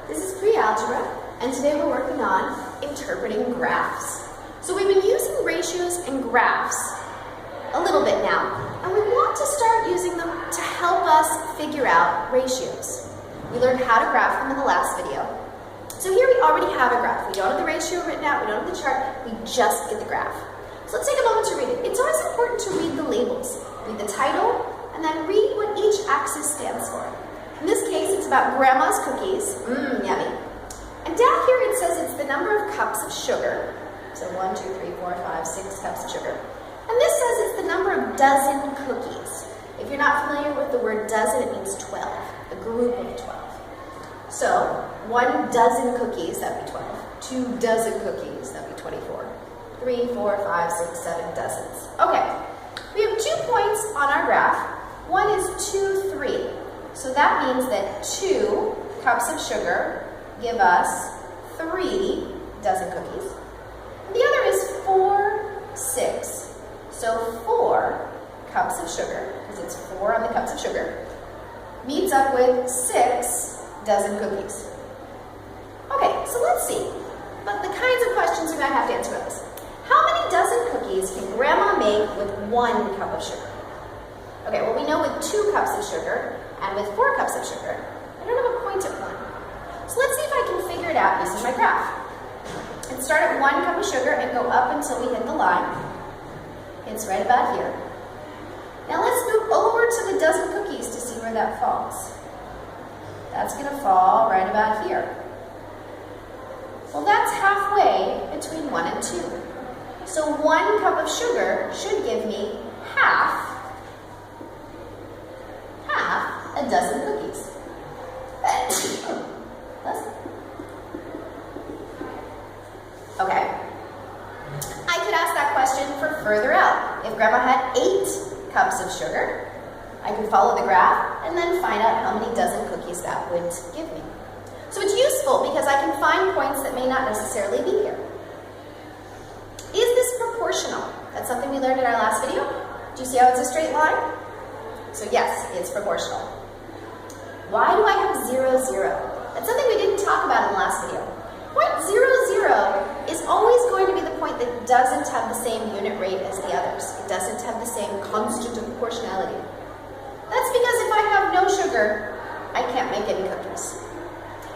This is pre-algebra, and today we're working on interpreting graphs. So we've been using ratios and graphs a little bit now, and we want to start using them to help us figure out ratios. We learned how to graph them in the last video. So here we already have a graph. We don't have the ratio written out, we don't have the chart, we just get the graph. So let's take a moment to read it. It's always important to read the labels. Read the title, and then read what each axis stands for. In this case, it's about grandma's cookies. Yummy. And down here it says it's the number of cups of sugar. So 1, 2, 3, 4, 5, 6 cups of sugar. And this says it's the number of dozen cookies. If you're not familiar with the word dozen, it means 12, a group of 12. So 1 dozen cookies, that'd be 12. 2 dozen cookies, that'd be 24. 3, 4, 5, 6, 7 dozens. Okay, we have 2 points on our graph. One is 2, 3. So that means that 2 cups of sugar give us 3 dozen cookies. The other is 4, 6. So 4 cups of sugar, because it's 4 on the cups of sugar, meets up with 6 dozen cookies. Okay, so let's see. But the kinds of questions we might have to answer about this. How many dozen cookies can Grandma make with 1 cup of sugar? Okay, well we know with 2 cups of sugar and with 4 cups of sugar, I don't have a point at 1. So let's see if I can figure it out using my graph. Let's start at 1 cup of sugar and go up until we hit the line. It's right about here. Now let's move over to the dozen cookies to see where that falls. That's going to fall right about here. Well, that's halfway between 1 and 2. So 1 cup of sugar should give me half a dozen cookies. Okay. I could ask that question for further out. If Grandma had 8 cups of sugar, I could follow the graph and then find out how many dozen cookies that would give me. So it's useful because I can find points that may not necessarily be here. Is this proportional? That's something we learned in our last video. Do you see how it's a straight line? So yes, it's proportional. Why do I have 0, 0? That's something we didn't talk about in the last video. Point 0, 0 is always going to be the point that doesn't have the same unit rate as the others. It doesn't have the same constant of proportionality. That's because if I have no sugar, I can't make any cookies.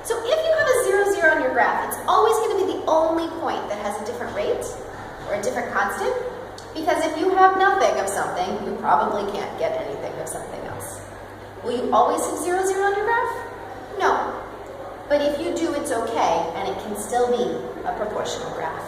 So if you have a 0, 0 on your graph, it's always going to be the only point that has a different rate or a different constant, because if you have nothing of something, you probably can't get anything of something else. Will you always have 0, 0 on your graph? No. But if you do, it's okay, and it can still be a proportional graph.